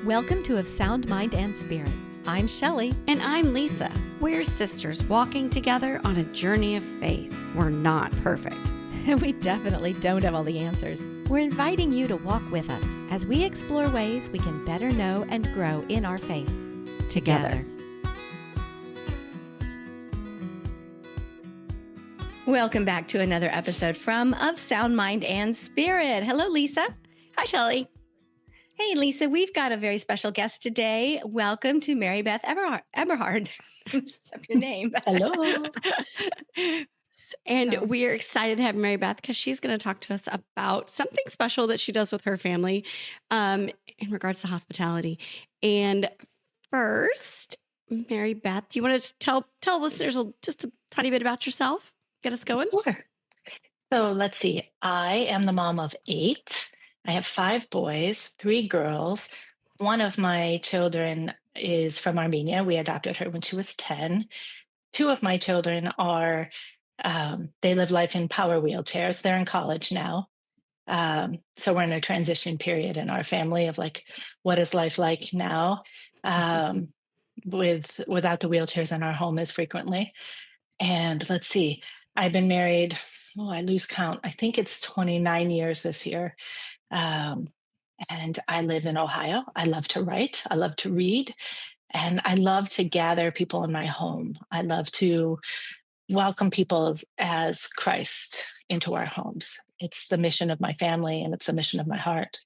Welcome to Of Sound Mind and Spirit. I'm Shelly. And I'm Lisa. We're sisters walking together on a journey of faith. We're not perfect. We definitely don't have all the answers. We're inviting you to walk with us as we explore ways we can better know and grow in our faith together. Welcome back to another episode from Of Sound Mind and Spirit. Hello, Lisa. Hi, Shelly. Hey, Lisa, we've got a very special guest today. Welcome to Mary Beth Eberhard. Messed up your name. Hello. And we're excited to have Mary Beth because she's going to talk to us about something special that she does with her family in regards to hospitality. And first, Mary Beth, do you want to tell listeners just a tiny bit about yourself? Get us going? Sure. So let's see. I am the mom of 8. I have 5 boys, 3 girls. One of my children is from Armenia. We adopted her when she was 10. 2 of my children are, they live life in power wheelchairs. They're in college now. So we're in a transition period in our family of like, what is life like now without the wheelchairs in our home as frequently. And let's see, I've been married, I lose count. I think it's 29 years this year. And I live in Ohio. I love to write. I love to read. And I love to gather people in my home. I love to welcome people as Christ into our homes. It's the mission of my family and it's the mission of my heart.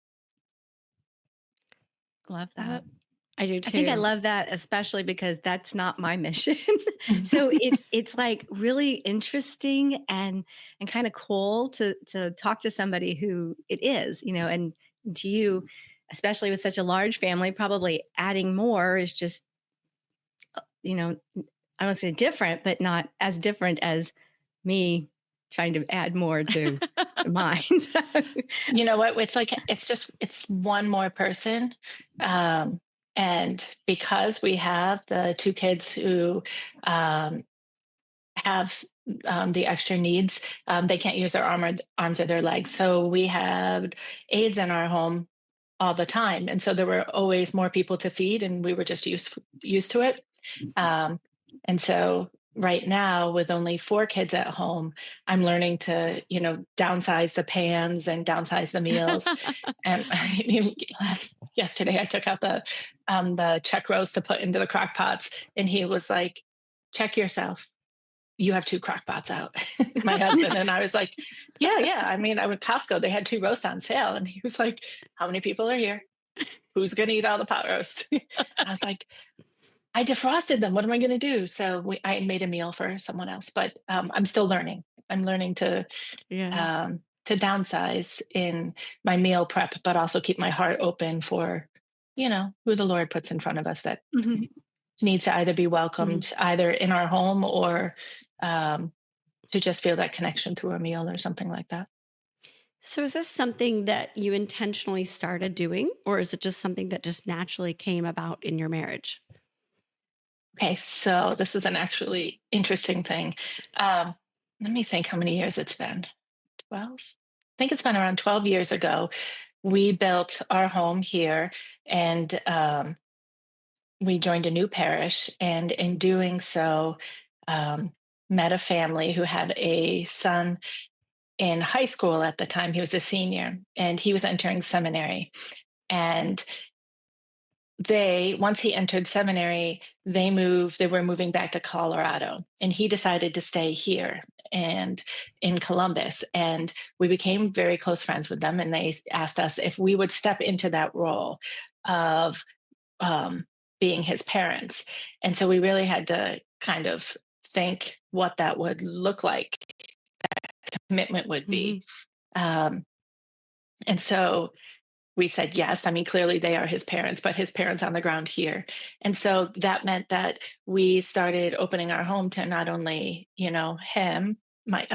Love that. I do too. I think I love that, especially because that's not my mission. So it's like really interesting and kind of cool to talk to somebody who it is, and to you, especially with such a large family, probably adding more is just, I won't say different, but not as different as me trying to add more to mine. You know what? It's one more person. And because we have the 2 kids who have the extra needs, they can't use their arms or their legs. So we have aides in our home all the time. And so there were always more people to feed and we were just used to it. And so right now with only 4 kids at home, I'm learning to, downsize the pans and downsize the meals. And yesterday I took out the check roast to put into the crock pots and he was like, check yourself. You have 2 crock pots out, my husband. And I was like, yeah. I mean, I went to Costco, they had 2 roasts on sale. And he was like, how many people are here? Who's going to eat all the pot roast? I was like, I defrosted them. What am I going to do? So I made a meal for someone else, but I'm still learning. I'm learning to downsize in my meal prep, but also keep my heart open for, who the Lord puts in front of us that needs to either be welcomed either in our home or to just feel that connection through a meal or something like that. So is this something that you intentionally started doing, or is it just something that just naturally came about in your marriage? Okay, so this is an actually interesting thing. Let me think how many years it's been. 12? I think it's been around 12 years ago. We built our home here and we joined a new parish. And in doing so, met a family who had a son in high school at the time. He was a senior and he was entering seminary. And once he entered seminary, they were moving back to Colorado and he decided to stay here and in Columbus. And we became very close friends with them. And they asked us if we would step into that role of being his parents. And so we really had to kind of think what that would look like, that commitment would be. And so we said yes. I mean, clearly they are his parents, but his parents on the ground here. And so that meant that we started opening our home to not only, him, my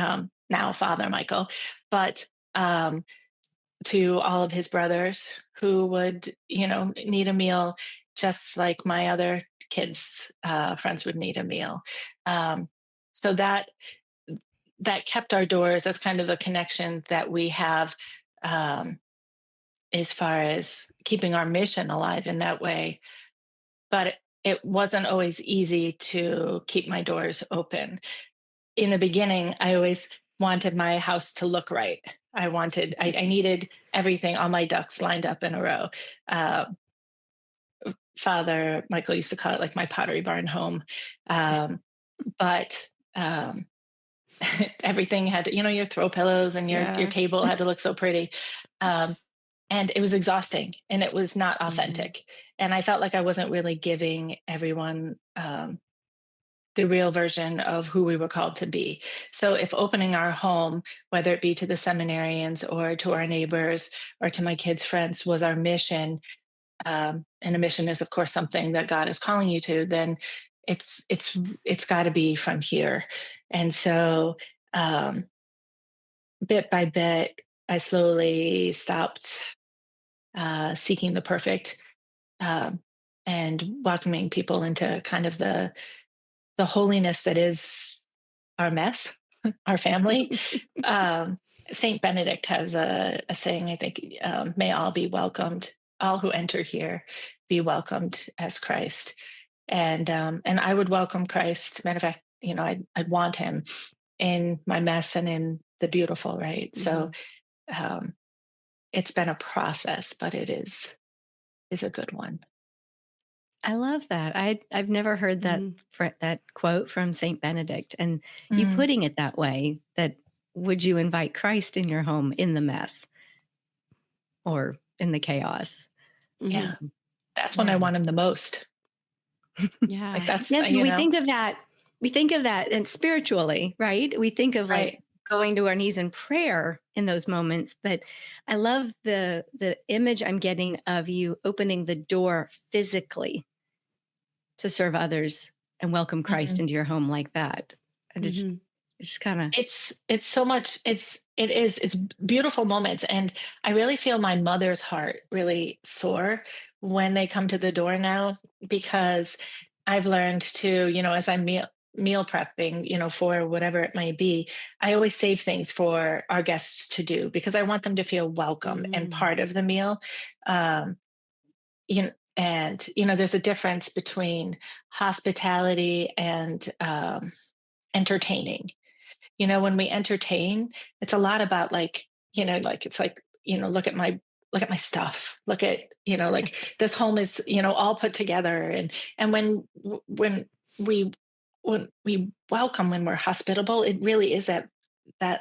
now father Michael, but to all of his brothers who would, need a meal just like my other kids' friends would need a meal. So that kept our doors. That's kind of a connection that we have as far as keeping our mission alive in that way. But it wasn't always easy to keep my doors open. In the beginning, I always wanted my house to look right. I needed everything, all my ducks lined up in a row. Uh, Father Michael used to call it like my pottery barn home. Um, but everything had to, your throw pillows and your Yeah. table had to look so pretty. Um, and it was exhausting and it was not Mhm. authentic. And I felt like I wasn't really giving everyone the real version of who we were called to be. So if opening our home, whether it be to the seminarians or to our neighbors or to my kids' friends, was our mission, and a mission is, of course, something that God is calling you to, then it's got to be from here. And so, um, bit by bit, I slowly stopped seeking the perfect, um, and welcoming people into kind of the holiness that is our mess, our family. Um, Saint Benedict has a saying, I think, may all be welcomed, all who enter here be welcomed as Christ. And I would welcome Christ. Matter of fact, I'd want him in my mess and in the beautiful, right? So Mhm. um, it's been a process, but it is a good one. I love that. I've never heard that Mhm. that quote from Saint Benedict, and you Mm, putting it that way. That would you invite Christ in your home in the mess or in the chaos? yeah, Mhm. that's when I Yeah. want him the most. Like Yeah. that's Yes, but we think of that. We think of that, and spiritually, right? We think of like right. going to our knees in prayer in those moments. But I love the image I'm getting of you opening the door physically to serve others and welcome Christ Mhm. into your home like that. I just, Mhm. it's just kind of, It's so much. It's beautiful moments, and I really feel my mother's heart really soar when they come to the door now, because I've learned to, as I'm meal prepping, for whatever it may be, I always save things for our guests to do because I want them to feel welcome and Mm. part of the meal. Um, and there's a difference between hospitality and entertaining. When we entertain, it's a lot about like, like it's like, look at my stuff. Look at, like this home is, all put together. And we when we welcome, when we're hospitable, it really is that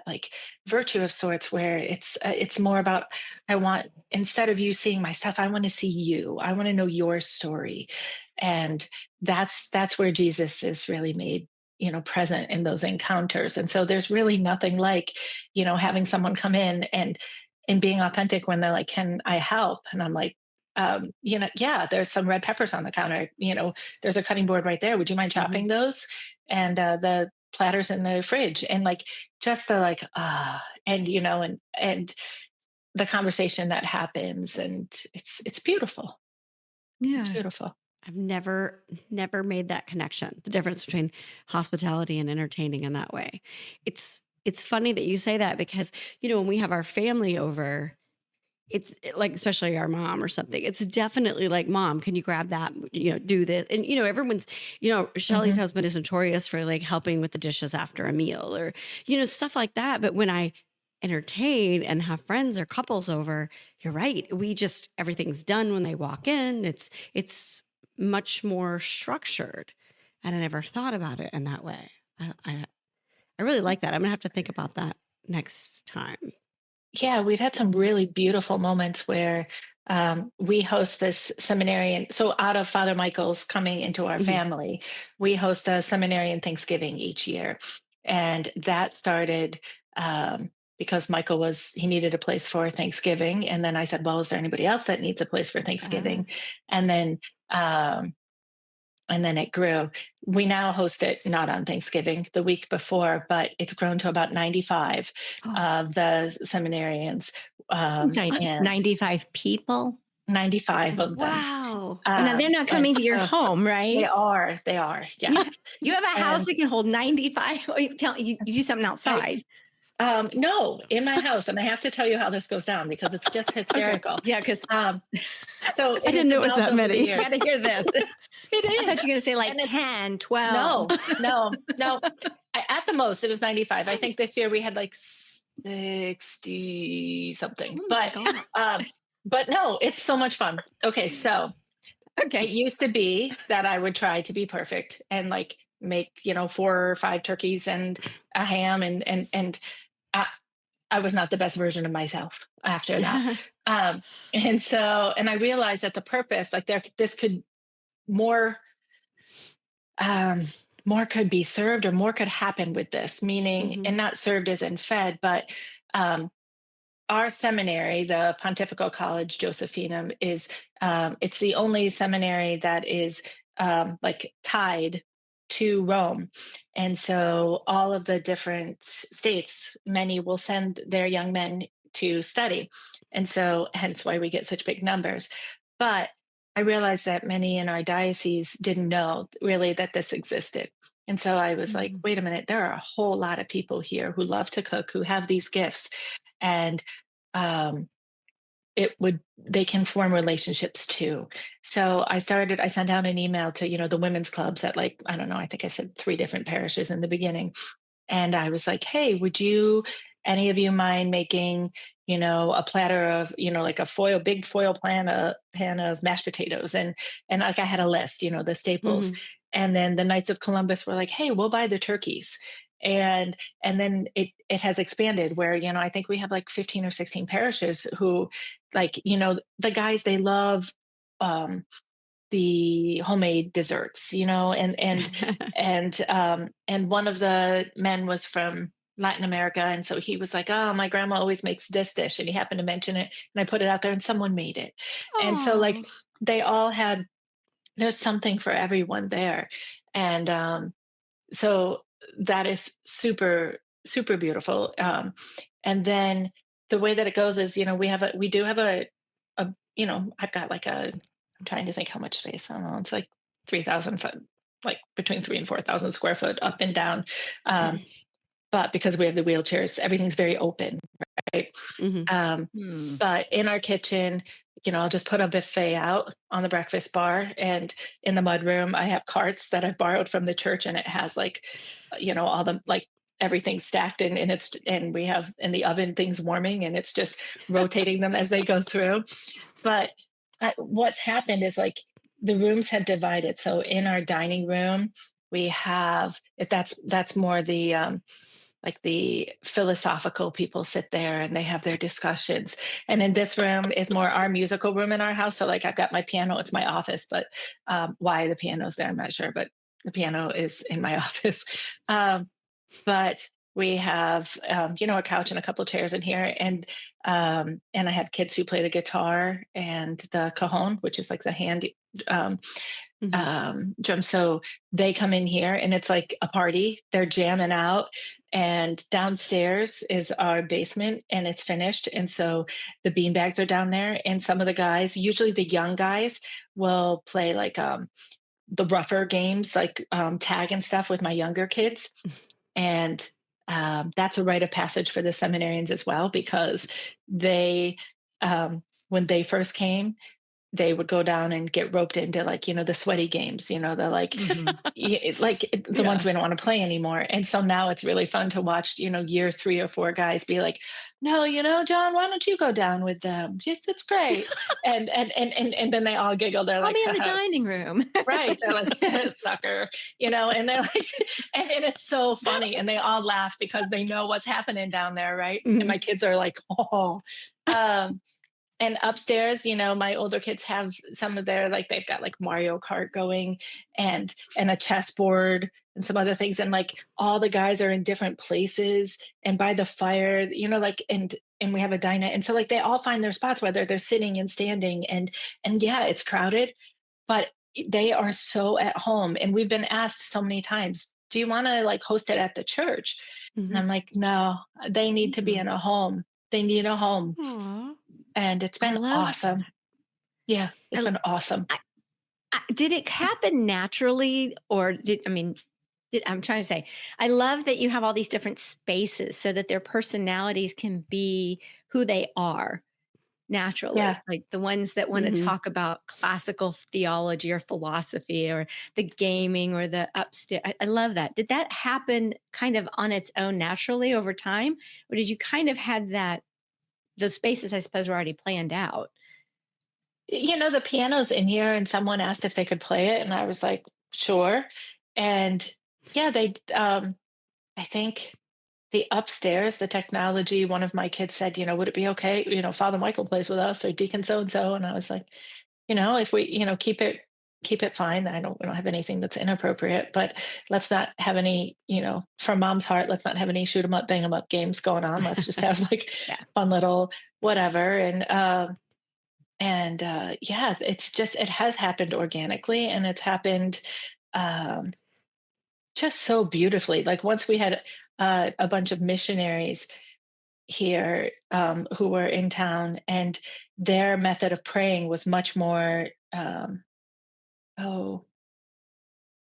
like virtue of sorts where it's more about, I want, instead of you seeing my stuff, I want to see you. I want to know your story. And that's where Jesus is really made present in those encounters. And so there's really nothing like having someone come in and being authentic when they're like, can I help? And I'm like, yeah, there's some red peppers on the counter, there's a cutting board right there, would you mind Mhm. chopping those? And the platters in the fridge, and like just the like and and the conversation that happens, and it's beautiful. It's yeah. beautiful. I've never made that connection, the difference between hospitality and entertaining in that way. It's funny that you say that because, when we have our family over, like, especially our mom or something, it's definitely like, "Mom, can you grab that? Do this." And, everyone's, Shelly's Hmm. husband is notorious for like helping with the dishes after a meal or, stuff like that. But when I entertain and have friends or couples over, you're right. Everything's done when they walk in. It's much more structured. And I never thought about it in that way. I really like that. I'm gonna have to think about that next time. Yeah, we've had some really beautiful moments where we host this seminarian. So, out of Father Michael's coming into our Mhm. family, we host a seminarian Thanksgiving each year. And that started because he needed a place for Thanksgiving. And then I said, well, is there anybody else that needs a place for Ah. Thanksgiving? And then, um, and then it grew. We now host it not on Thanksgiving, the week before, but it's grown to about 95 of the seminarians, I'm sorry, and 95 people. 95 of them. Wow. And now they're not And coming to your so home, right? they are, You yes. you have a house And that can hold 95. Oh, you do something I, outside. No, in my house, and I have to tell you how this goes down because it's just Okay. hysterical. Yeah, because Um, so I and didn't it's know it was evolved that over the many. you years. got to hear this. It I is, thought you were going to say like and it's 10, 12. no, no, no. At the most, it was 95. I think this year we had like 60 something, Oh my God. um, but no, it's so much fun. Okay, so it Okay. used to be that I would try to be perfect and like make, 4 or 5 turkeys and a ham and I, I was not the best version of myself after that. Um, and so, and I realized that the purpose, like this could more, um, more could be served or more could happen with this, meaning, Mhm. and not served as in fed, but um, our seminary, the Pontifical College Josephinum, is it's the only seminary that is like tied to Rome, and so all of the different states, many will send their young men to study, and so hence why we get such big numbers. But I realized that many in our diocese didn't know really that this existed. And so I was like, Mhm. wait a minute, there are a whole lot of people here who love to cook, who have these gifts. And um, they can form relationships too. So I sent out an email to, the women's clubs at like, I don't know, I think I said 3 different parishes in the beginning. And I was like, hey, any of you mind making, a platter of, like big foil pan of mashed potatoes. And like I had a list, the staples. Mhm. And then the Knights of Columbus were like, hey, we'll buy the turkeys. And then it has expanded where, I think we have like 15 or 16 parishes who like, the guys, they love um the homemade desserts, and one of the men was from Latin America, and so he was like, "Oh, my grandma always makes this dish," and he happened to mention it, and I put it out there, and someone made it, and so like Aw. they all had there's something for everyone there, and so that is super super beautiful. And then the way that it goes is, we do have a I've got like I'm trying to think how much space. I don't know. It's like 3,000 foot, like between 3 and 4,000 square foot up and down. Um, but because we have the wheelchairs, everything's very open, right? Mhm. Um, Hmm. but in our kitchen, I'll just put a buffet out on the breakfast bar. And in the mudroom, I have carts that I've borrowed from the church, and it has like, all the like everything stacked and we have in the oven things warming, and it's just rotating them as they go through. But what's happened is like the rooms have divided. So in our dining room, we have if that's more the like the philosophical people sit there and they have their discussions. And in this room is more our musical room in our house. So like I've got my piano, it's my office, but why the piano's there, I'm not sure, but the piano is in my office. But we have a couch and a couple chairs in here, and I have kids who play the guitar and the cajon, which is like the hand um, Mhm. drum. So they come in here and it's like a party. They're jamming out. And downstairs is our basement and it's finished. And so the bean bags are down there. And some of the guys, usually the young guys, will play like the rougher games like tag and stuff with my younger kids. And that's a rite of passage for the seminarians as well, because they, when they first came, they would go down and get roped into like the sweaty games, the like Hmm. the ones Yeah. we don't want to play anymore. And so now it's really fun to watch year 3 or 4 guys be like, no, John, why don't you go down with them, it's great. And then they all giggle, they're I'll like, be in the haha, dining room. right, they're like sucker, and they're like and it's so funny, and they all laugh because they know what's happening down there, right? And my Mhm. kids are like, oh. um and upstairs, my older kids have some of their like they've got like Mario Kart going and a chessboard and some other things. And like all the guys are in different places and by the fire, like and we have a dinette. And so like they all find their spots, whether they're sitting and standing, and yeah, it's crowded, but they are so at home. And we've been asked so many times, do you want to like host it at the church? And Mhm. I'm like, no, they need to be Mhm. in a home. They need a home, Aw. and it's I been love awesome. that. Yeah, it's I, been awesome. did it happen naturally, or I mean, I'm trying to say, I love that you have all these different spaces so that their personalities can be who they are naturally, Yeah. like the ones that want to Mhm. talk about classical theology or philosophy or the gaming or the upstairs. I love that. Did that happen kind of on its own naturally over time? Or did you kind of had those spaces, I suppose, were already planned out? The piano's in here, and someone asked if they could play it, and I was like, "Sure." And yeah, I think the upstairs, the technology, one of my kids said, "Would it be okay? Father Michael plays with us or Deacon so and so." And I was like, if we, keep it fine. We don't have anything that's inappropriate, but let's not have any, from mom's heart, let's not have any shoot 'em up, bang 'em up games going on. Let's just have like Yeah. fun little whatever. And yeah, it has happened organically, and it's happened um just so beautifully. Like once we had a bunch of missionaries here who were in town, and their method of praying was much more oh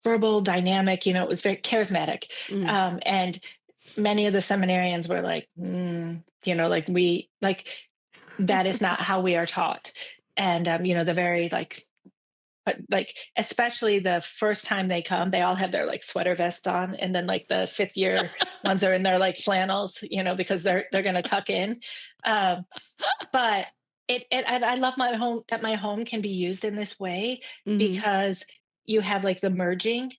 verbal, dynamic. It was very charismatic. Mm. And many of the seminarians were like, like we like that is not how we are taught. And the very but like especially the first time they come, they all have their like sweater vest on, and then like the fifth year ones are in their like flannels, because they're gonna tuck in. Um, but and I love my home, that my home can be used in this way, Mhm. because you have like the merging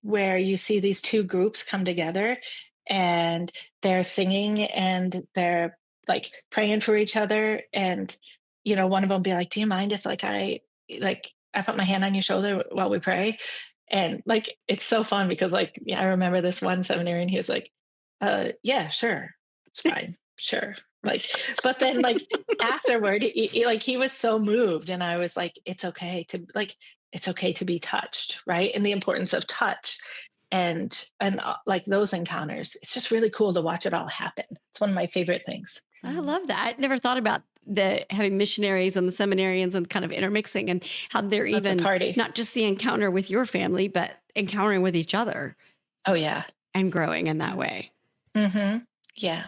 where you see these two groups come together, and they're singing and they're like praying for each other. And one of them be like, "Do you mind if I put my hand on your shoulder while we pray?" And like it's so fun because like, yeah, I remember this one seminarian, he was like, yeah, sure, it's fine, sure. Like, but then like afterward, he was so moved, and I was like, it's okay to be touched, right? And the importance of touch, and like those encounters, it's just really cool to watch it all happen. It's one of my favorite things. I love that. I never thought about the having missionaries and the seminarians and kind of intermixing and how they're That's a even party. not just the encounter with your family, but encountering with each other Oh yeah. and growing in that Yeah. way. Hmm. Yeah.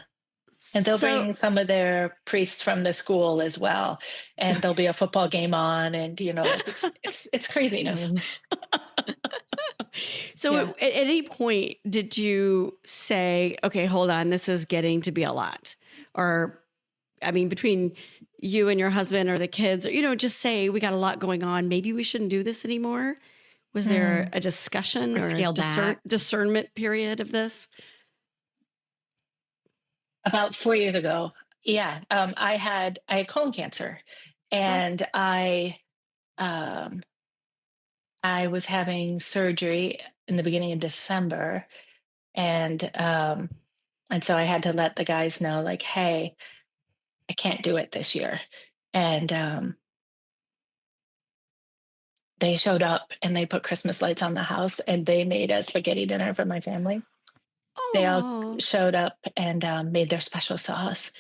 And they'll So bring some of their priests from the school as well, and there'll be a football game on, and like it's craziness. Mm. So Yeah. at any point did you say, okay, hold on, this is getting to be a lot? Or I mean, between you and your husband or the kids, or just say we got a lot going on, maybe we shouldn't do this anymore? Was there Mm. a discussion Or or a scale back. discernment period of this? About 4 years ago, yeah, I had colon cancer, Oh. and um, I was having surgery in the beginning of December, and so I had to let the guys know, like, hey, I can't do it this year. And they showed up, and they put Christmas lights on the house, and they made a spaghetti dinner for my family. They all Oh. showed up and made their special sauce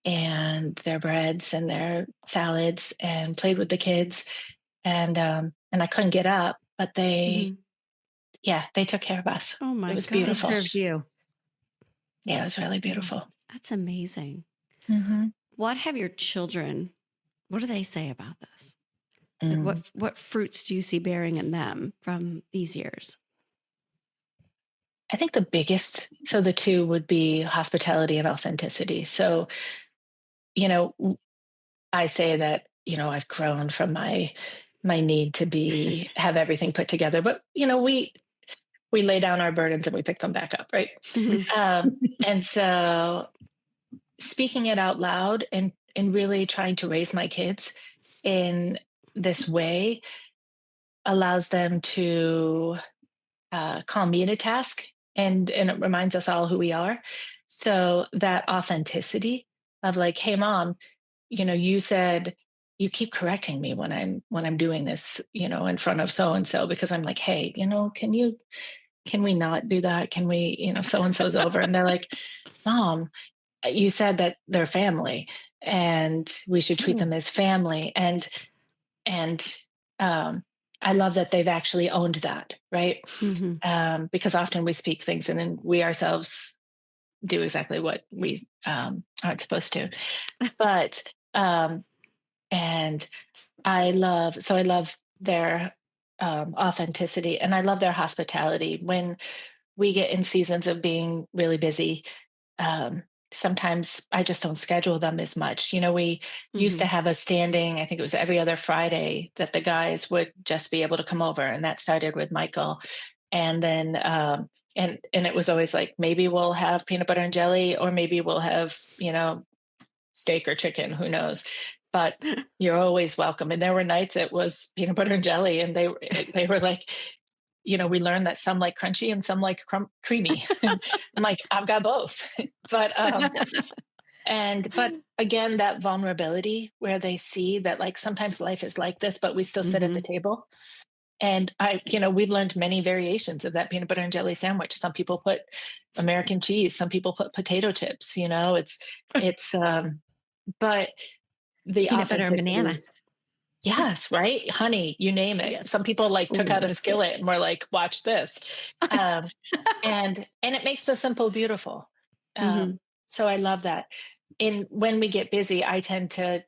and their breads and their salads, and played with the kids. And I couldn't get up, but Mhm. they took care of us. Oh It my was They beautiful. served gosh. you. Yeah, it was really Yeah. beautiful. That's amazing. Hmm. What have your children, what do they say about this? Like Mm. what fruits do you see bearing in them from these years? I think the biggest, so the two would be hospitality and authenticity. So, you know, w- I say that, I've grown from my need to have everything put together, but we lay down our burdens and we pick them back up, right? Mhm. And so speaking it out loud, and really trying to raise my kids in this way allows them to call me to task, and it reminds us all who we are. So that authenticity of like, hey mom, you said, you keep correcting me when I'm doing this, in front of so and so, because I'm like, hey, can we not do that? Can we, so and so's over, and they're like, mom, you said that they're family, and we should treat Mm. them as family. And um I love that they've actually owned that, right? Mhm. Because often we speak things and then we ourselves do exactly what we aren't supposed to. But and I love their authenticity, and I love their hospitality. When we get in seasons of being really busy, um, sometimes I just don't schedule them as much. We used to Mhm. have a standing, I think it was every other Friday that the guys would just be able to come over. And that started with Michael. And then, and it was always like, maybe we'll have peanut butter and jelly, or maybe we'll have, steak or chicken, who knows? But you're always welcome. And there were nights it was peanut butter and jelly, and they were like, we learned that some like crunchy and some like creamy. And I'm like, I've got both. but but again, that vulnerability where they see that like sometimes life is like this, but we still sit at the Mhm. table. And we've learned many variations of that peanut butter and jelly sandwich. Some people put American cheese, some people put potato chips. It's but the Peanut butter and authenticity. banana. Yes, right? Honey, you name it. Some Yes. people like took Ooh, out a that's good. skillet and were like, "Watch this." Um, and it makes the simple beautiful. Mhm. So I love that. And when we get busy, I tend to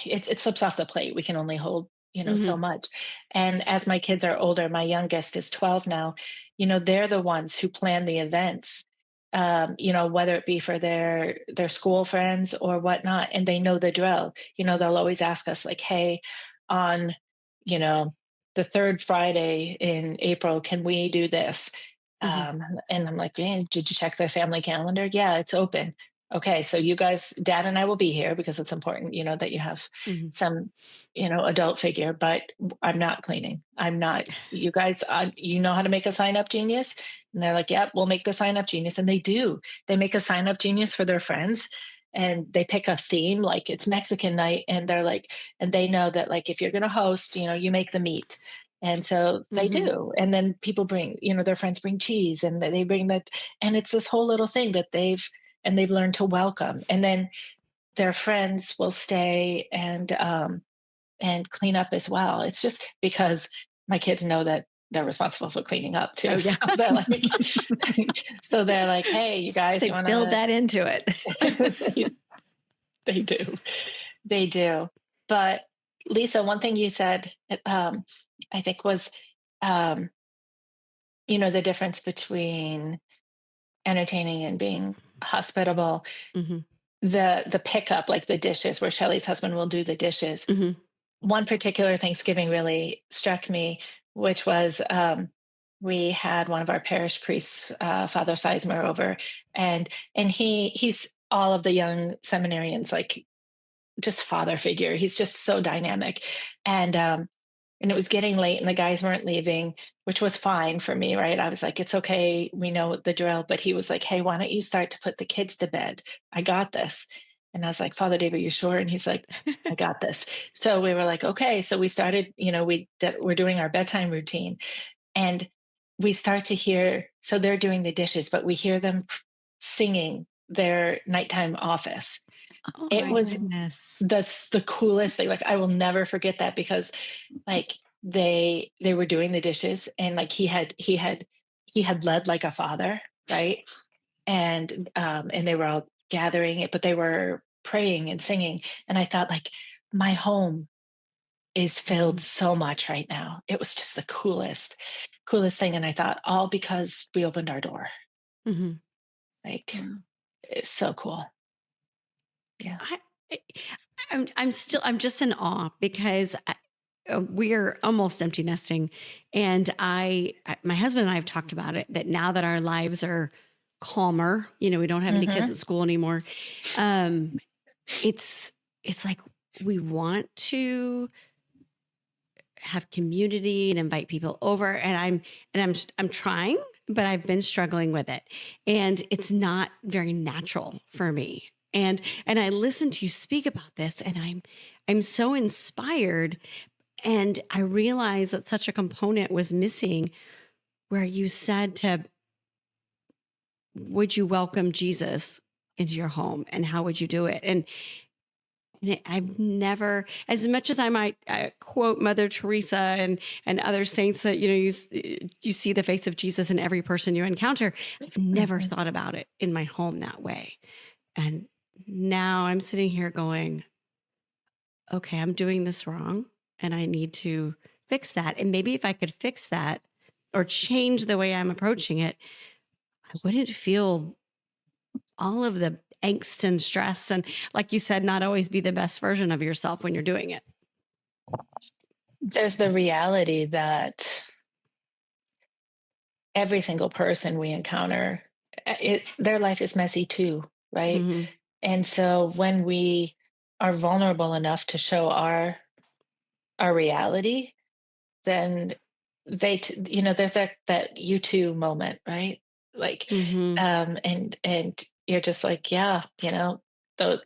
it slips off the plate. We can only hold, so Mhm. much. And as my kids are older, my youngest is 12 now, they're the ones who plan the events. Whether it be for their school friends or whatnot, and they know the drill. They'll always ask us like, "Hey, on, you know, the third Friday in April, can we do this?" Mhm. And I'm like, did you check the family calendar? Yeah, it's open. Okay, so you guys, dad and I will be here because it's important, that you have Mhm. some, adult figure, but I'm not cleaning. I'm not, you guys, you know how to make a sign up genius? And they're like, yep, we'll make the sign up genius. And they do. They make a sign up genius for their friends, and they pick a theme, like it's Mexican night. And they're like, and they know that, like, if you're going to host, you make the meat. And so they Mhm. do. And then people bring, their friends bring cheese, and they bring that. And it's this whole little thing that they've learned to welcome. And then their friends will stay and clean up as well. It's just because my kids know that they're responsible for cleaning up Oh, too. So yeah. they're like, so they're like, hey, you guys, They you want build to? that into it. They do, they do. But Lisa, one thing you said, I think was, um, the difference between entertaining and being hospitable. Mhm. The pickup, like the dishes, where Shelly's husband will do the dishes. Mhm. One particular Thanksgiving really struck me, which was, we had one of our parish priests, Father Sizemore, over, and he's all of the young seminarians, like, just father figure. He's just so dynamic, and and it was getting late, and the guys weren't leaving, which was fine for me, right? I was like, it's okay, we know the drill. But he was like, hey, why don't you start to put the kids to bed? I got this. And I was like, Father Dave, are you sure? And he's like, I got this. So we were like, okay. So we started, we're doing our bedtime routine, and we start to hear, so they're doing the dishes, but we hear them singing their nighttime office. Oh It my was goodness. the coolest thing. Like, I will never forget that, because like they were doing the dishes, and like he had led like a father, right? And they were all gathering it, but they were praying and singing. And I thought, like, my home is filled Mhm. so much right now. It was just the coolest thing. And I thought, all because we opened our door. Mhm. Like, Yeah. it's so cool. Yeah. I I I'm just in awe because we're almost empty nesting, and my husband and I have talked about it, that now that our lives are calmer, we don't have any kids Hmm. at school anymore. Um, it's it's like we want to have community and invite people over, and I'm trying, but I've been struggling with it, and it's not very natural for me. And I listened to you speak about this, and I'm so inspired, and I realized that such a component was missing, where you said to, would you welcome Jesus into your home, and how would you do it? And And I've never, as much as I might quote Mother Teresa and other saints that you see the face of Jesus in every person you encounter. I've never Mhm. thought about it in my home that way. And now I'm sitting here going, okay, I'm doing this wrong, and I need to fix that. And maybe if I could fix that or change the way I'm approaching it, I wouldn't feel all of the angst and stress. And like you said, not always be the best version of yourself when you're doing it. There's the reality that every single person we encounter, their life is messy too, right? Hmm. And so when we are vulnerable enough to show our reality, then there's that you too moment, right? Like, Hmm. and you're just like, yeah, the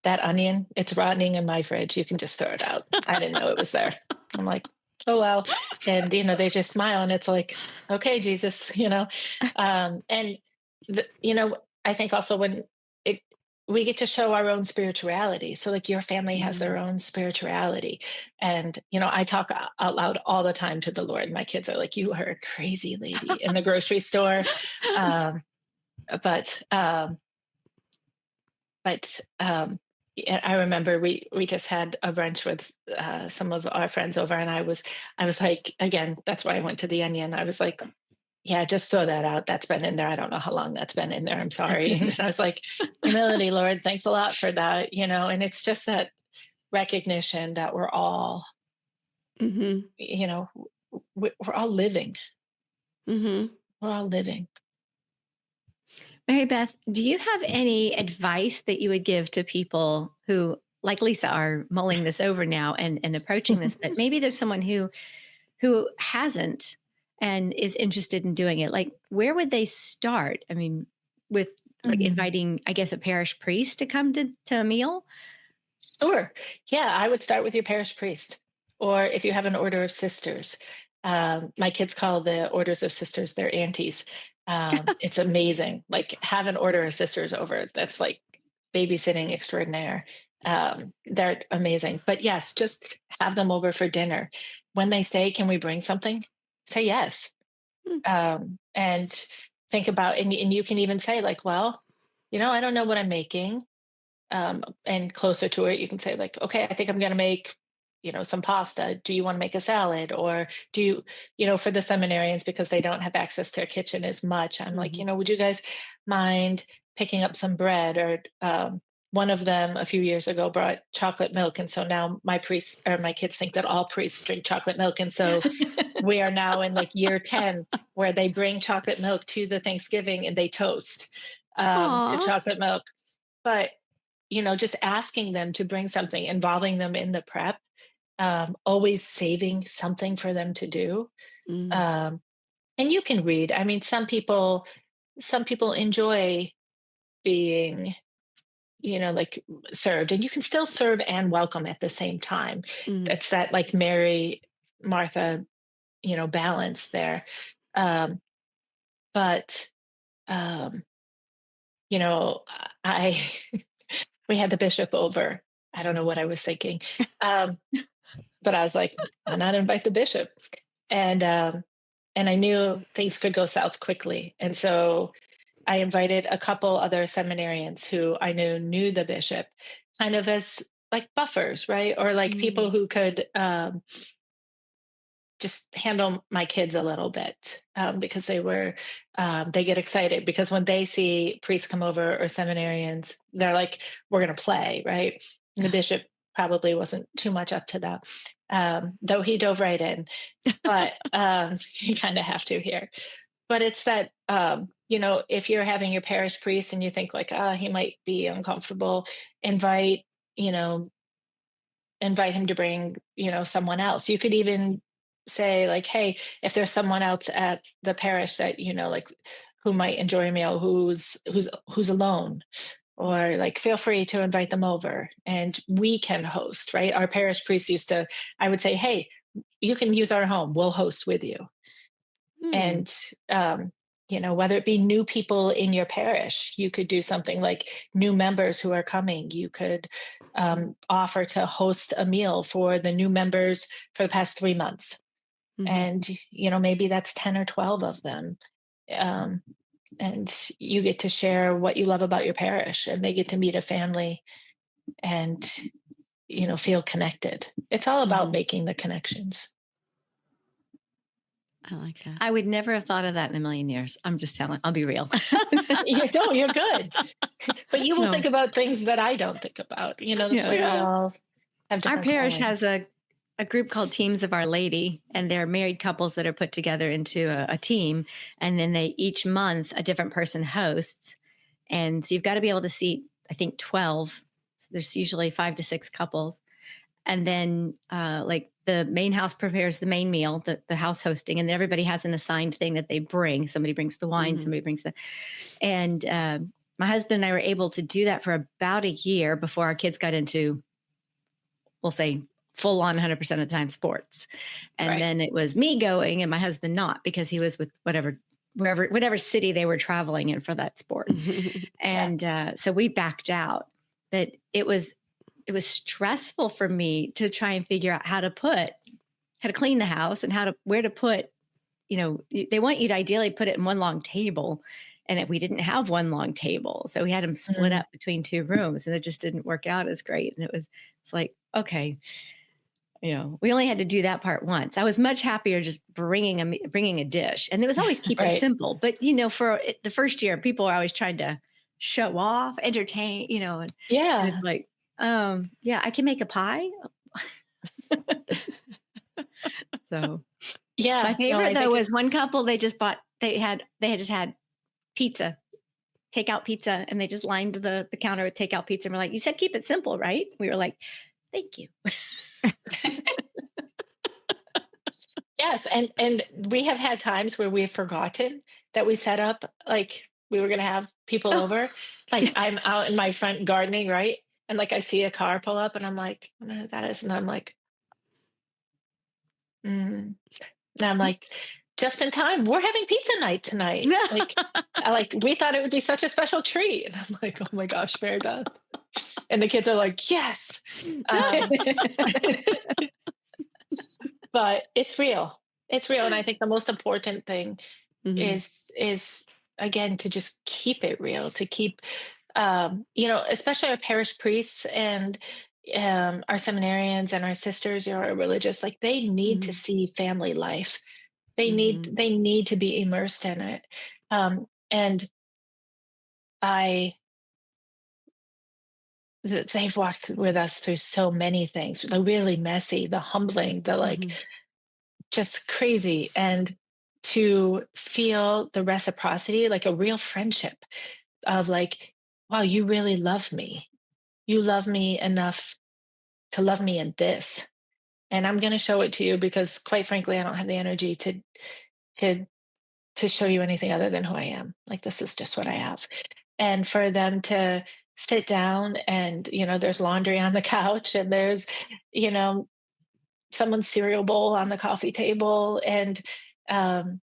that onion, it's rotting in my fridge. You can just throw it out. I didn't know it was there. I'm like, oh well. And they just smile and it's like, okay, Jesus, and I think also when it we get to show our own spirituality. So like your family has their Mm. own spirituality. And I talk out loud all the time to the Lord. My kids are like, you are a crazy lady in the grocery store. Um, but yeah, I remember we just had a brunch with some of our friends over, and I was like, again, that's why I went to the onion. I was like, yeah, just throw that out. That's been in there. I don't know how long that's been in there. I'm sorry. And I was like, humility, Lord, thanks a lot for that. And it's just that recognition that we're all, Hmm. you know, we're all living. Hmm. We're all living. Mary Beth, do you have any advice that you would give to people who, like Lisa, are mulling this over now and approaching this, but maybe there's someone who hasn't and is interested in doing it? Like, where would they start? I mean, with like Mhm. inviting, I guess, a parish priest to come to a meal? Sure. Yeah, I would start with your parish priest, or if you have an order of sisters. My kids call the orders of sisters their aunties. It's amazing. Like have an order of sisters over. That's like babysitting extraordinaire. They're amazing. But yes, just have them over for dinner. When they say, "Can we bring something?" Say yes. And think about, and you can even say like, "Well, I don't know what I'm making." And closer to it, you can say like, okay, I think I'm going to make, some pasta. Do you want to make a salad? Or do you, for the seminarians, because they don't have access to a kitchen as much, I'm like, Hmm. would you guys mind picking up some bread? Or one of them a few years ago brought chocolate milk. And so now my priests or my kids think that all priests drink chocolate milk. And so we are now in like year 10 where they bring chocolate milk to the Thanksgiving and they toast to Aw. chocolate milk. But just asking them to bring something, involving them in the prep, always saving something for them to do. Mm. Um, and you can read. I mean, some people enjoy being, like served, and you can still serve and welcome at the same time. Mm. That's that like Mary, Martha, balance there. Um, but um, you know, I we had the bishop over. I don't know what I was thinking. Um, But I was like, "Why not invite the bishop?" And I knew things could go south quickly, and so I invited a couple other seminarians who I knew the bishop, kind of as like buffers, right? Or like people Mm. who could just handle my kids a little bit, because they get excited because when they see priests come over or seminarians, they're like, we're going to play, right? And the bishop probably wasn't too much up to that, though he dove right in. But you kind of have to here. But it's that, if you're having your parish priest and you think like, he might be uncomfortable, invite, you know, invite him to bring, someone else. You could even say like, hey, if there's someone else at the parish that, like who might enjoy a meal, who's alone, or like feel free to invite them over and we can host, right? Our parish priest used to, I would say, hey, you can use our home, we'll host with you. Mm. And whether it be new people in your parish, you could do something like new members who are coming. You could offer to host a meal for the new members for the past 3 months. Mhm. And, maybe that's 10 or 12 of them. Um, and you get to share what you love about your parish, and they get to meet a family and, feel connected. It's all about Mhm. making the connections. I like that. I would never have thought of that in a million years. I'm just telling, I'll be real. No, you're good. But you will think No, about things that I don't think about. That's yeah. why we Yeah. all have Our different parish has callings. a group called Teams of Our Lady, and they're married couples that are put together into a team. And then they each month a different person hosts. And so you've got to be able to seat, I think, 12. There's usually 5 to 6 couples. And then like the main house prepares the main meal, the house hosting, and everybody has an assigned thing that they bring. Somebody brings the wine, Mhm. somebody brings and my husband and I were able to do that for about a year before our kids got into, we'll say, full on 100% of the time sports. And Right. then it was me going and my husband not, because he was with whatever city they were traveling in for that sport. Yeah. And so we backed out. But it was stressful for me to try and figure out how to clean the house and where to put, they want you to ideally put it in one long table. And if we didn't have one long table, so we had them split Mm, up between 2 rooms, and it just didn't work out as great. And it's like, okay, we only had to do that part once. I was much happier just bringing a dish, and it was always keep it right. simple. But the first year, people are always trying to show off, entertain, and it's Yeah. like, yeah, I can make a pie. So my Yeah. No, favorite I though think was one couple. They had just had pizza, takeout pizza, and they just lined the counter with takeout pizza. And we're like, you said keep it simple, right? We were like, thank you. yes. And we have had times where we've forgotten that we set up, like, we were going to have people Oh, over. Like, I'm out in my front gardening, right? And like I see a car pull up and I'm like, I don't know who that is. And I'm like, mm. And I'm like, just in time, we're having pizza night tonight. Like we thought it would be such a special treat. And I'm like, oh my gosh, Mary Beth. And the kids are like, yes. Um, but it's real. It's real. And I think the most important thing Mhm. is again to just keep it real, to keep especially our parish priests and our seminarians and our sisters, our religious, like they need to Mhm. see family life. They need Mhm. they need to be immersed in it. And I they've walked with us through so many things, the really messy, the humbling, the like Mhm. just crazy. And to feel the reciprocity, like a real friendship of like, wow, you really love me. You love me enough to love me in this. And I'm going to show it to you because quite frankly, I don't have the energy to to show you anything other than who I am. Like this is just what I have. And for them to sit down and, there's laundry on the couch and there's, you know, someone's cereal bowl on the coffee table um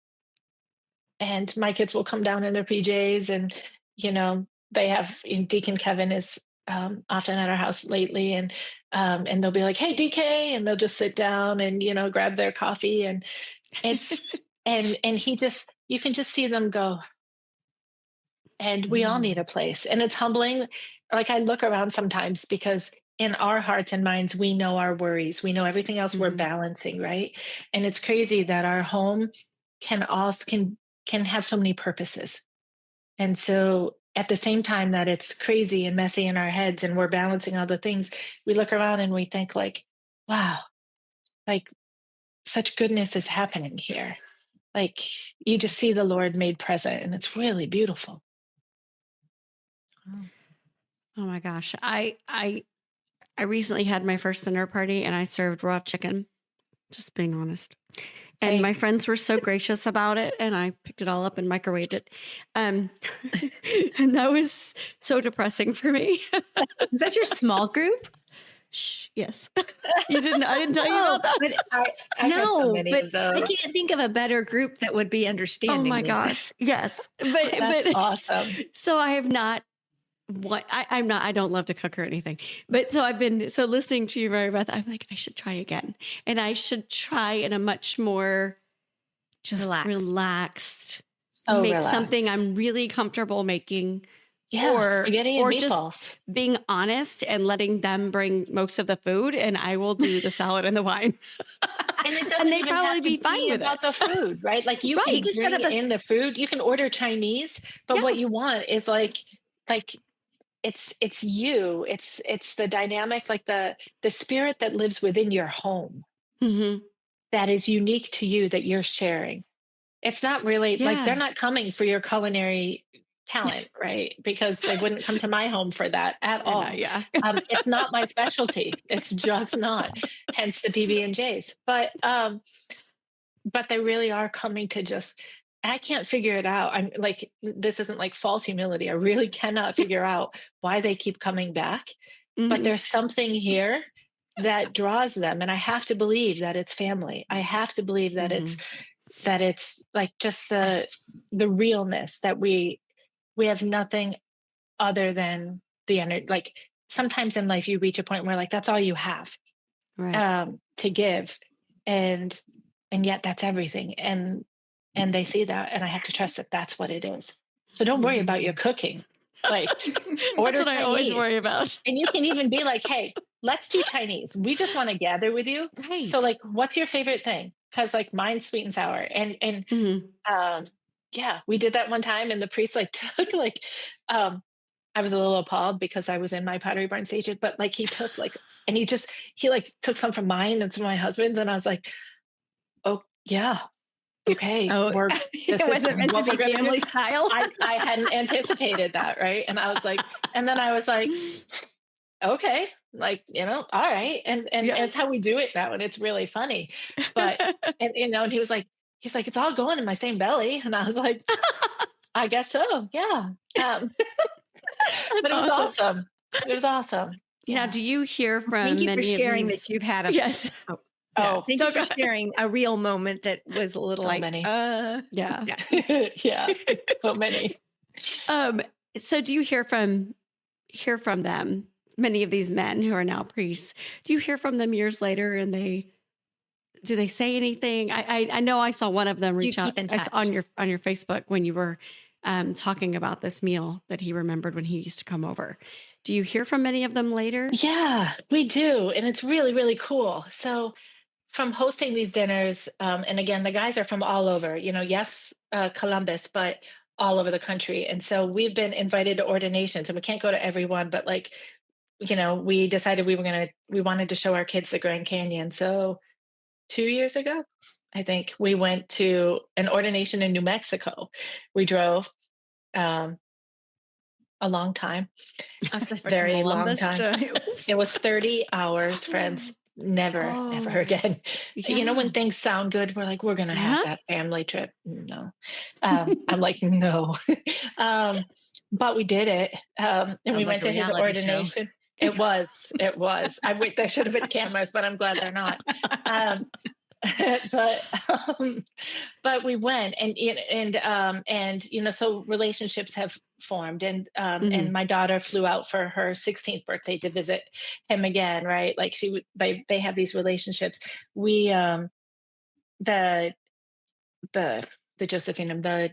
and my kids will come down in their PJs and they have Deacon Kevin is often at our house lately and they'll be like, hey DK, and they'll just sit down and grab their coffee and it's and he just you can just see them go, and we all need Mm. a place, and it's humbling. Like I look around sometimes because in our hearts and minds we know our worries, we know everything else we're Mhm. balancing, right? And it's crazy that our home can have so many purposes. And so at the same time that it's crazy and messy in our heads and we're balancing all the things, we look around and we think like, wow, like such goodness is happening here. Like you just see the Lord made present and it's really beautiful. Oh, Oh my gosh. I recently had my first dinner party and I served raw chicken, just being honest. And Hey, my friends were so gracious about it and I picked it all up and microwaved it. Um and that was so depressing for me. is that your small group? Shh, yes. I didn't tell you Oh, about that. but I've had so no, many but of I those. can't think of a better group that would be Oh understanding, my Lisa. gosh. Yes. That's awesome. So I have not I'm not, I don't love to cook or anything, but so listening to you, Mary Beth, I'm like, I should try again. And I should try in a much more just Relaxed. relaxed, So make something relaxed. I'm really comfortable making, Yeah, spaghetti and or just meatballs. being honest and letting them bring most of the food and I will do the salad and the wine. And it And doesn't they'd even have probably to be fine be with about the it. food, right? Like you Right. can Just set bring up a in the food. You can order Chinese, but Yeah. what you want is like it's you. It's the dynamic, like the spirit that lives within your home Hmm. that is unique to you that you're sharing. It's not really like they're Yeah. not coming for your culinary talent, right? Because they wouldn't come to my home for that at And all. yeah. It's not my specialty. It's just not. Hence the PB and J's. But they really are coming to just. I can't figure it out. I'm like, this isn't like false humility. I really cannot figure out why they keep coming back. But Hmm. there's something here that draws them, and I have to believe that it's family. I have to believe Hmm. that it's like just the realness that we have nothing other than the energy. Like sometimes in life you reach a point where like that's all you have Right. to give, and yet that's everything, and they see that, and I have to trust that that's what it is. So don't worry about your Hmm. cooking. Like That's order what I always Chinese, worry about. and you can even be like, hey, let's do Chinese. We just want to gather with you. So Right. like, what's your favorite thing? Because like mine's sweet and sour, and Hmm. um, yeah, we did that one time, and the priest like took like, um, I was a little appalled because I was in my Pottery Barn stage, but like he took like, and he like took some from mine and some of my husband's, and I was like, oh yeah, okay, Oh, this it is wasn't meant to what we're be gonna do. family style. I hadn't anticipated that, right? And I was like, and then I was like, okay, like all right, and Yeah. it's how we do it now, and it's really funny, but and and he's like, it's all going in my same belly, and I was like, I guess so. Yeah. Um, That's but it was awesome. awesome. It was awesome. Now, Yeah. do you hear Thank from you for many of sharing these? that you've had a Yes. oh, yeah, Oh, thank you No, for go ahead. sharing a real moment that was a little so like, many. Yeah. yeah. Yeah. So many. um, so do you hear from them, many of these men who are now priests? Do you hear from them years later and do they say anything? I know I saw one of them Do you reach out keep in on touch? your Facebook when you were talking about this meal that he remembered when he used to come over. Do you hear from many of them later? Yeah, we do. And it's really, really cool. So from hosting these dinners, and again, the guys are from all over, yes, Columbus, but all over the country. And so we've been invited to ordinations, and we can't go to every one, but like, we decided we wanted to show our kids the Grand Canyon. So 2 years ago, I think we went to an ordination in New Mexico. We drove um, a long time, Especially for very long Columbus time. to It was 30 hours, friends. Never, ever Oh, again. When yeah. things sound good, we're like, we're going to have Uh-huh. that family trip. No. I'm like, no. um, but we did it. And we sounds like went a to his reality show. ordination. It was. I wish there should have been cameras, but I'm glad they're not. Um, but um, but we went, and so relationships have formed, and Hmm. my daughter flew out for her 16th birthday to visit him again, right? Like they have these relationships. We the the the Josephinum, the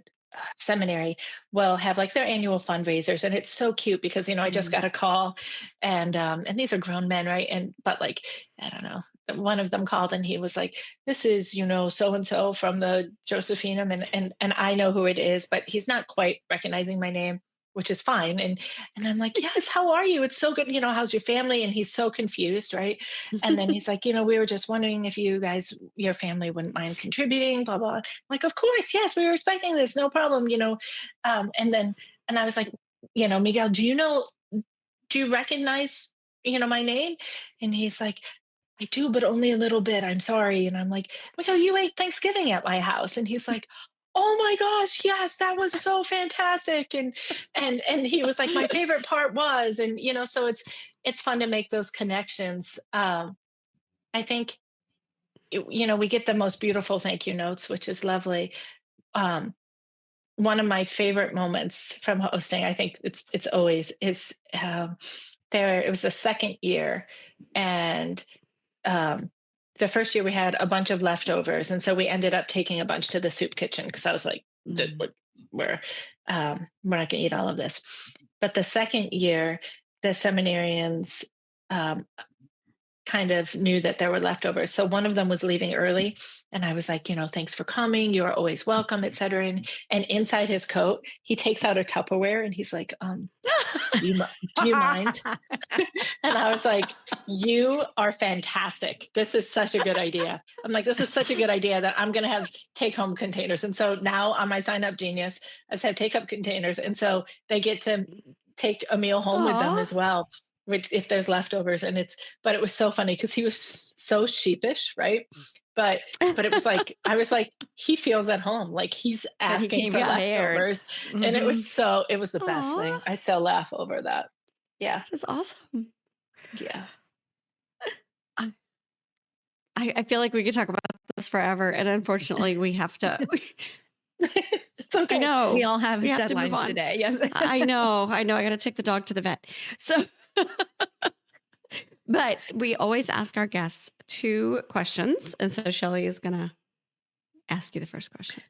seminary will have like their annual fundraisers, and it's so cute because I just Hmm. got a call, and these are grown men, right? And but like, I don't know, one of them called, and he was like, this is so and so from the Josephinum, and I know who it is, but he's not quite recognizing my name, which is fine. And I'm like, yes, how are you? It's so good. How's your family? And he's so confused, right? And then he's like, we were just wondering if you guys, your family, wouldn't mind contributing, blah blah. Like, of course, yes, we were expecting this, no problem. And I was like, Miguel, do you recognize, my name? And he's like, I do, but only a little bit. I'm sorry. And I'm like, Miguel, you ate Thanksgiving at my house. And he's like, oh my gosh, yes, that was so fantastic. And he was like, my favorite part was, and so it's fun to make those connections. I think, we get the most beautiful thank you notes, which is lovely. Um, One of my favorite moments from hosting, I think it's always is, there. It was the second year, and um, the first year we had a bunch of leftovers, and so we ended up taking a bunch to the soup kitchen because I was like, Mm. we're we're not going to eat all of this." But the second year, the seminarians um, kind of knew that there were leftovers. So one of them was leaving early, and I was like, "Thanks for coming. You are always welcome, etc." And inside his coat, he takes out a Tupperware, and he's like, do you mind?" And I was like, "You are fantastic. This is such a good idea." I'm like, "This is such a good idea that I'm going to have take home containers." And so now on my Sign Up Genius, I said take up containers. And so they get to take a meal home with them Aw. as well, which if there's leftovers. But it was so funny because he was so sheepish, right? But it was like, I was like, he feels at home, like he's But he asking came for prepared. leftovers. And Mhm. it was the best thing. Aw, I still laugh over that. Yeah. that is awesome. Yeah. I, I feel like we could talk about this forever, and unfortunately, we have to. It's I okay. We know all have we have to move deadlines on. today. Yes. I know, I know. I got to take the dog to the vet. So, but we always ask our guests 2 questions, and so Shelly is going to ask you the first question.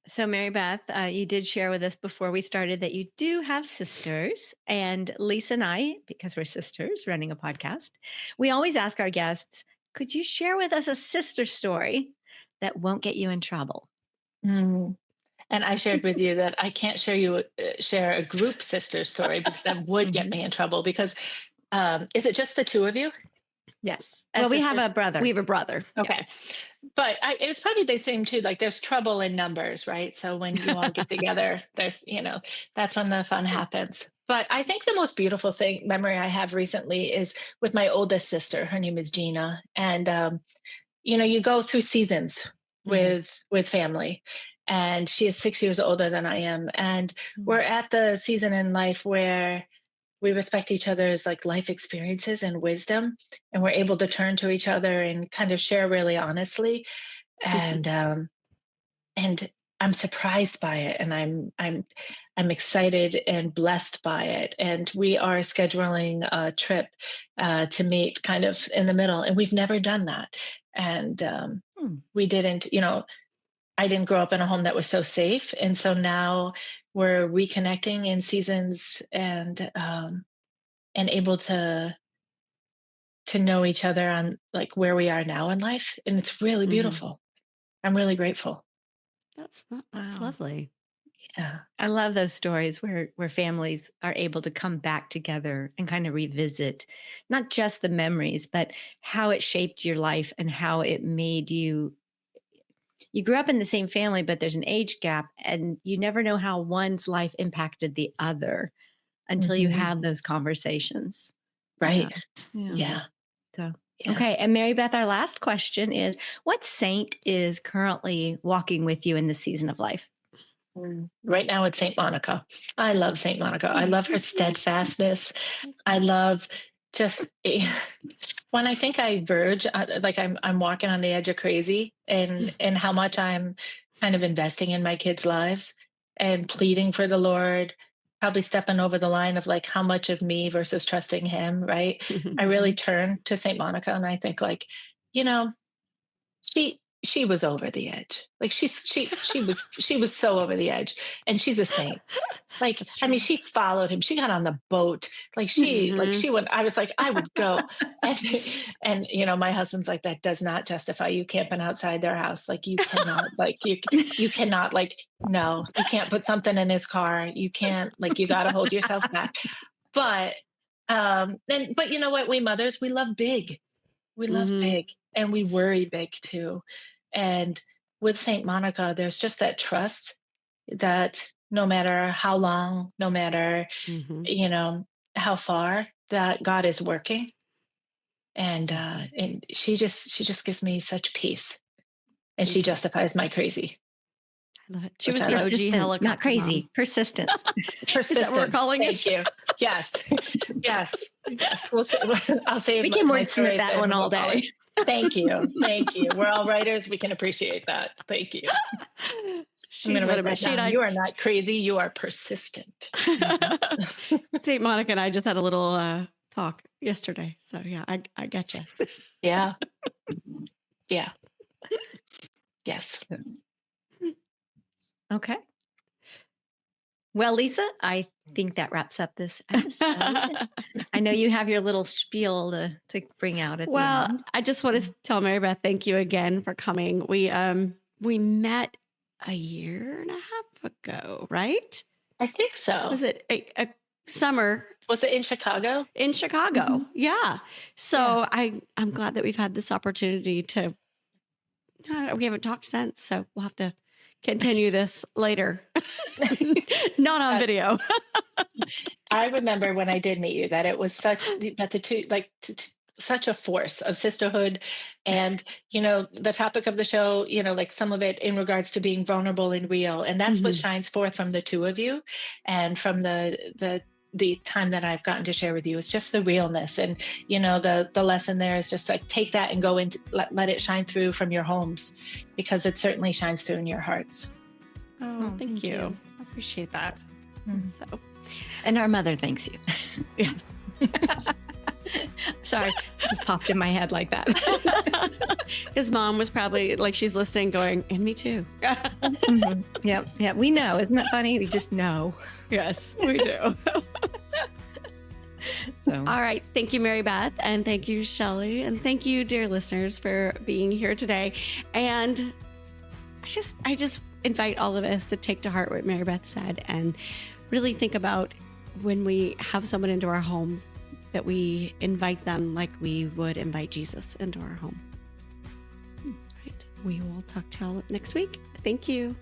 So, Mary Beth, you did share with us before we started that you do have sisters. And Lisa and I, because we're sisters running a podcast, we always ask our guests, could you share with us a sister story that won't get you in trouble? Mm. And I shared with you that I can't share a group sister story because that would get Mhm. me in trouble. Because is it just the two of you Yes. as Well, we have sisters? a brother. We have a brother. Yeah. Okay. But it's probably the same too. Like there's trouble in numbers, right? So when you all get together, that's when the fun happens. But I think the most beautiful memory I have recently is with my oldest sister. Her name is Gina. And, you go through seasons Mhm. with family. And she is 6 years older than I am. And we're at the season in life where we respect each other's like life experiences and wisdom, and we're able to turn to each other and kind of share really honestly. and um and I'm surprised by it, and I'm excited and blessed by it. And we are scheduling a trip to meet kind of in the middle, and we've never done that. And Mm. we didn't, I didn't grow up in a home that was so safe, and so now we're reconnecting in seasons, and able to know each other on like where we are now in life, and it's really Mhm. beautiful. I'm really grateful. That's Wow. lovely. Yeah. I love those stories where families are able to come back together and kind of revisit not just the memories, but how it shaped your life and how it made you. You grew up in the same family, but there's an age gap, and you never know how one's life impacted the other until you Hmm. have those conversations. Yeah. Right. Yeah. Yeah. So, Yeah. okay. And Mary Beth, our last question is, what saint is currently walking with you in this season of life? Right now it's Saint Monica. I love Saint Monica. I love her steadfastness. I love just when I think I verge, like I'm walking on the edge of crazy, and how much I'm kind of investing in my kids' lives and pleading for the Lord, probably stepping over the line of like how much of me versus trusting Him, right? I really turn to Saint Monica, and I think like, you know, she was over the edge. Like she was so over the edge, and she's a saint. Like, That's I mean, true. she followed him. She got on the boat. Mhm. She went, I was like, I would go. And, my husband's like, that does not justify you camping outside their house. Like, you cannot, you cannot, like, no, you can't put something in his car. You can't, like, you got to hold yourself back. But, but you know what? We mothers, we love big. We love Mhm. big, and we worry big too. And with Saint Monica, there's just that trust that no matter how long, no matter, Mhm. you know, how far, that God is working. Mhm. And she just gives me such peace, and I she love that. justifies my crazy. love it. She Which was I the love. OG Persistence, helicopter not crazy. mom. Persistence. Is that what we're calling Thank it? you. Yes. Yes. Yes. We'll say, I'll save We can my wordsmith stories that and one all we'll call it. day. Thank you. Thank you. We're all writers. We can appreciate that. Thank you. I'm She's going to one write of my, that she and down. I, You are not crazy. You are persistent. St. Monica and I just had a little talk yesterday. So yeah, I get you. Yeah. Yeah. Yes. Okay. Well, Lisa, I think that wraps up this episode. I know you have your little spiel to bring out at the Well, end. I just want to tell Mary Beth, thank you again for coming. We met a year and a half ago, right? I think so. Was it a summer Was it in Chicago? in Chicago? Mhm. Yeah. So I'm glad that we've had this opportunity to. We haven't talked since, so we'll have to continue this later. Not on video. I remember when I did meet you that it was such that the two such a force of sisterhood, and the topic of the show, like some of it in regards to being vulnerable and real, and that's what Mhm. shines forth from the two of you, and from the time that I've gotten to share with you is just the realness, and the lesson there is just like take that and go into let it shine through from your homes, because it certainly shines through in your hearts. Oh, thank you. I appreciate that. Mhm. So, And our mother thanks you. yeah. Sorry, just popped in my head like that. His mom was probably like, she's listening going, and me too. Mhm. Yep. Yeah. We know. Isn't that funny? We just know. Yes, we do. So All right. Thank you, Mary Beth. And thank you, Shelly. And thank you, dear listeners, for being here today. And I just invite all of us to take to heart what Mary Beth said and really think about when we have someone into our home that we invite them like we would invite Jesus into our home. All right. We will talk to y'all next week. Thank you.